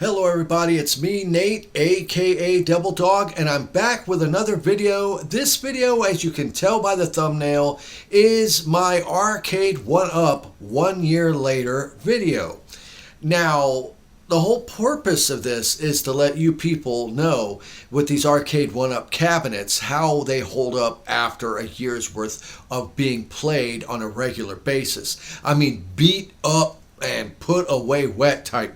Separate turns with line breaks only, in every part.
Hello everybody, it's me, Nate, aka Devil Dog, and I'm back with another video. This video, as you can tell by the thumbnail, is my Arcade 1-Up 1 year later video. Now, the whole purpose of this is to let you people know with these Arcade 1-Up cabinets how they hold up after a year's worth of being played on a regular basis. I mean, beat up and put away wet type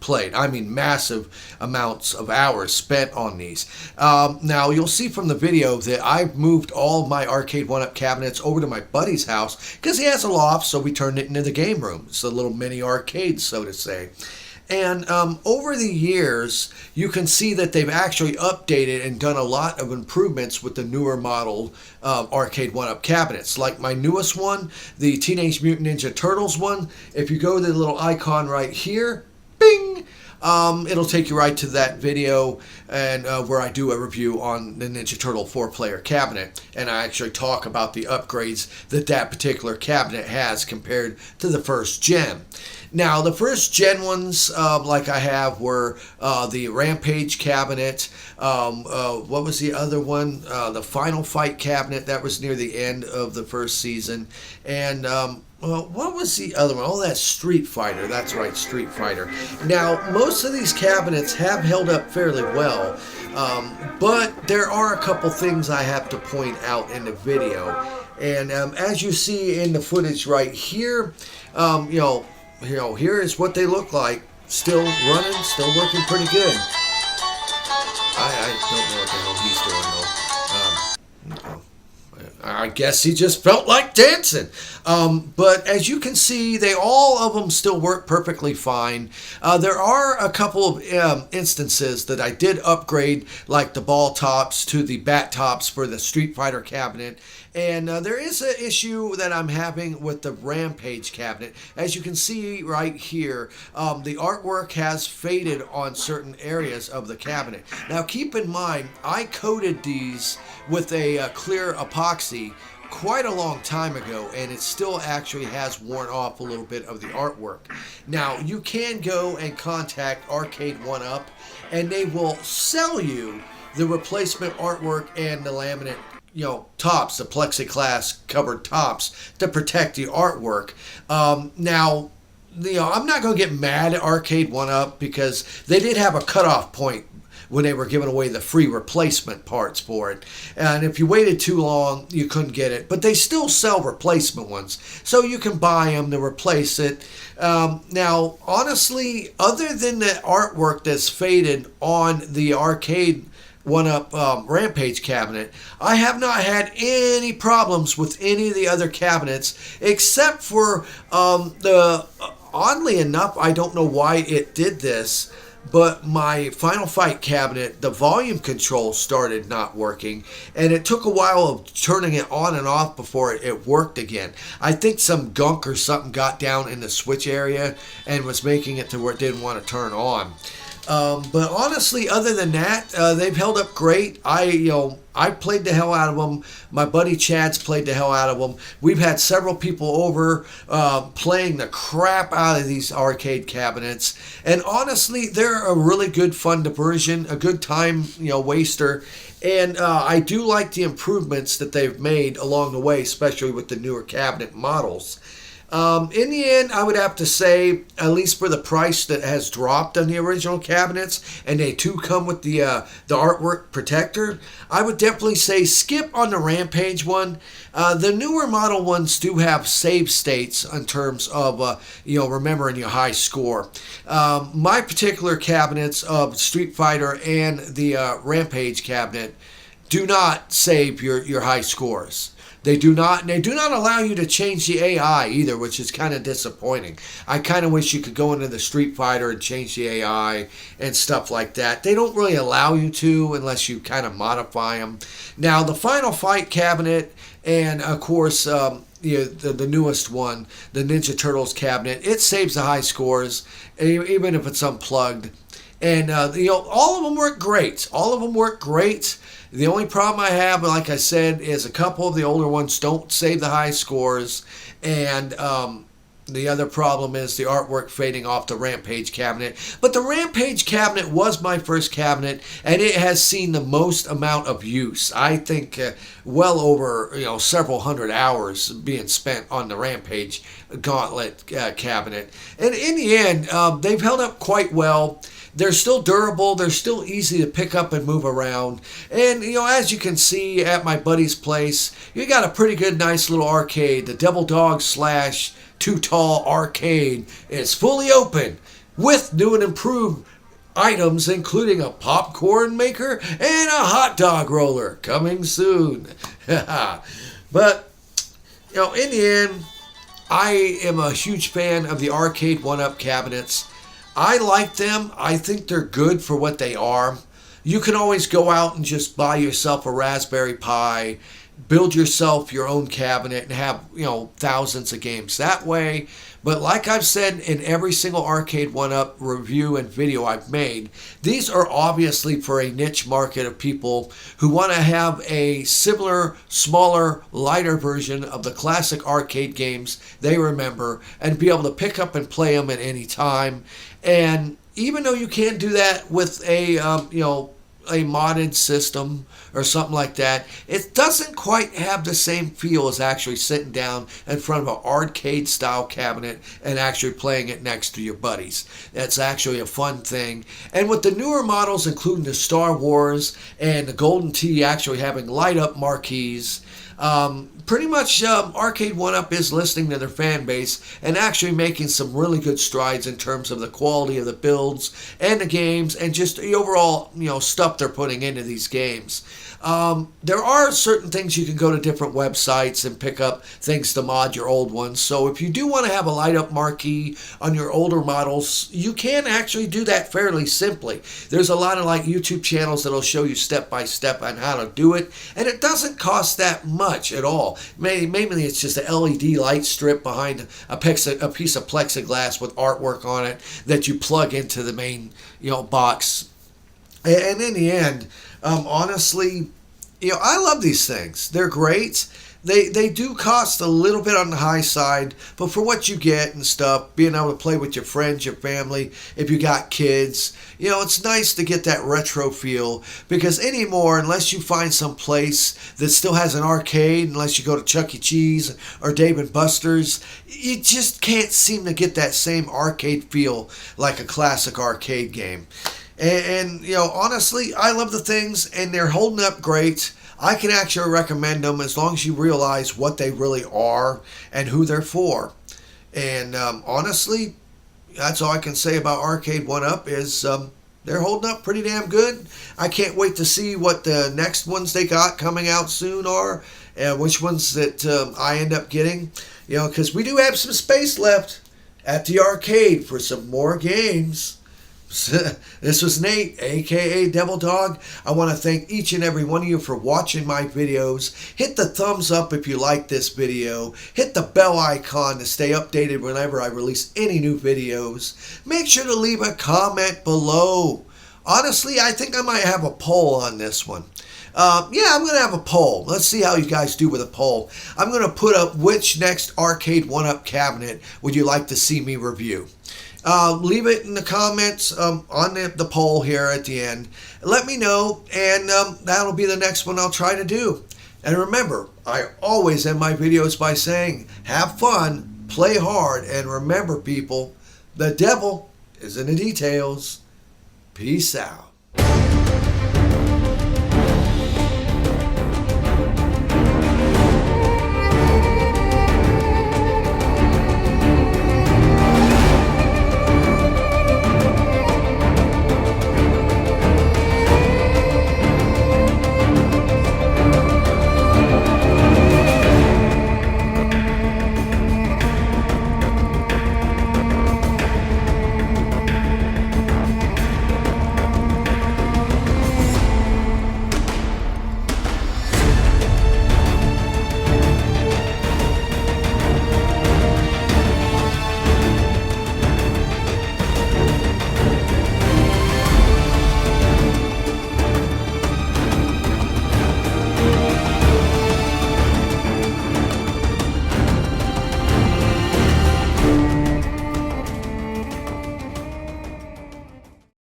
played. I mean, massive amounts of hours spent on these. Now, you'll see from the video that I've moved all my Arcade 1-Up cabinets over to my buddy's house because he has a loft, so we turned it into the game room. It's a little mini arcade, so to say. And over the years, you can see that they've actually updated and done a lot of improvements with the newer model Arcade 1-Up cabinets. Like my newest one, the Teenage Mutant Ninja Turtles one, if you go to the little icon right here, bing! It'll take you right to that video and where I do a review on the Ninja Turtle 4-player cabinet, and I actually talk about the upgrades that that particular cabinet has compared to the first gen. Now, the first gen ones, like I have, were the Rampage cabinet. What was the other one? The Final Fight cabinet. That was near the end of the first season. And well, what was the other one? Oh, that's Street Fighter. That's right, Street Fighter. Now, most of these cabinets have held up fairly well, but there are a couple things I have to point out in the video. And as you see in the footage right here, here is what they look like. Still running, still working pretty good. I don't know what the hell he's doing, though. I guess he just felt like dancing. But as you can see, all of them still work perfectly fine. There are a couple of instances that I did upgrade, like the ball tops to the bat tops for the Street Fighter cabinet. And there is an issue that I'm having with the Rampage cabinet. As you can see right here, the artwork has faded on certain areas of the cabinet. Now keep in mind, I coated these with a clear epoxy quite a long time ago, and it still actually has worn off a little bit of the artwork. Now, you can go and contact Arcade 1-Up, and they will sell you the replacement artwork and the laminate tops, the plexiglass covered tops to protect the artwork. Now, I'm not going to get mad at Arcade 1-Up because they did have a cutoff point when they were giving away the free replacement parts for it. And if you waited too long, you couldn't get it. But they still sell replacement ones, so you can buy them to replace it. Now, honestly, other than the artwork that's faded on the Arcade 1-Up Rampage cabinet, I have not had any problems with any of the other cabinets except for oddly enough, I don't know why it did this, but my Final Fight cabinet, the volume control started not working, and it took a while of turning it on and off before it worked again. I think some gunk or something got down in the switch area and was making it to where it didn't want to turn on. But honestly, other than that, they've held up great. I played the hell out of them. My buddy Chad's played the hell out of them. We've had several people over playing the crap out of these arcade cabinets. And honestly, they're a really good fun diversion, a good time waster. And I do like the improvements that they've made along the way, especially with the newer cabinet models. In the end, I would have to say, at least for the price that has dropped on the original cabinets, and they too come with the artwork protector, I would definitely say skip on the Rampage one. The newer model ones do have save states in terms of remembering your high score. My particular cabinets of Street Fighter and the Rampage cabinet do not save your high scores. They do not allow you to change the AI either, which is kind of disappointing. I kind of wish you could go into the Street Fighter and change the AI and stuff like that. They don't really allow you to unless you kind of modify them. Now, the Final Fight cabinet and, of course, the newest one, the Ninja Turtles cabinet, it saves the high scores, even if it's unplugged. And, all of them work great. All of them work great. The only problem I have, like I said, is a couple of the older ones don't save the high scores. And The other problem is the artwork fading off the Rampage cabinet. But the Rampage cabinet was my first cabinet, and it has seen the most amount of use. I think well over several hundred hours being spent on the Rampage Gauntlet cabinet. And in the end, they've held up quite well. They're still durable. They're still easy to pick up and move around. And, as you can see at my buddy's place, you got a pretty good, nice little arcade. The Devil Dog / Too Tall Arcade is fully open with new and improved items, including a popcorn maker and a hot dog roller coming soon. But, in the end, I am a huge fan of the Arcade 1-Up cabinets. I like them. I think they're good for what they are. You can always go out and just buy yourself a Raspberry Pi, build yourself your own cabinet, and have, thousands of games that way. But like I've said in every single Arcade 1-Up review and video I've made, these are obviously for a niche market of people who want to have a similar, smaller, lighter version of the classic arcade games they remember and be able to pick up and play them at any time. And even though you can't do that with a modded system or something like that, it doesn't quite have the same feel as actually sitting down in front of an arcade style cabinet and actually playing it next to your buddies. That's actually a fun thing. And with the newer models, including the Star Wars and the Golden Tee actually having light up marquees, pretty much Arcade 1-Up is listening to their fan base and actually making some really good strides in terms of the quality of the builds and the games and just the overall stuff they're putting into these games. There are certain things you can go to different websites and pick up things to mod your old ones. So if you do want to have a light up marquee on your older models, you can actually do that fairly simply. There's a lot of YouTube channels that'll show you step by step on how to do it, and it doesn't cost that much at all. Mainly it's just a LED light strip behind a piece of plexiglass with artwork on it that you plug into the main box. And in the end, honestly, I love these things. They're great. They do cost a little bit on the high side, but for what you get and stuff, being able to play with your friends, your family, if you got kids, it's nice to get that retro feel, because anymore, unless you find some place that still has an arcade, unless you go to Chuck E. Cheese or Dave & Buster's, you just can't seem to get that same arcade feel like a classic arcade game. And honestly, I love the things, and they're holding up great. I can actually recommend them as long as you realize what they really are and who they're for. And honestly, that's all I can say about Arcade 1-Up is they're holding up pretty damn good. I can't wait to see what the next ones they got coming out soon are, and which ones that I end up getting. Because we do have some space left at the arcade for some more games. This was Nate, aka Devil Dog. I want to thank each and every one of you for watching my videos. Hit the thumbs up if you like this video. Hit the bell icon to stay updated whenever I release any new videos. Make sure to leave a comment below. Honestly, I think I might have a poll on this one. Yeah, I'm going to have a poll. Let's see how you guys do with a poll. I'm going to put up which next Arcade 1-Up cabinet would you like to see me review. Leave it in the comments on the poll here at the end. Let me know, and that'll be the next one I'll try to do. And remember, I always end my videos by saying, have fun, play hard, and remember, people, the devil is in the details. Peace out.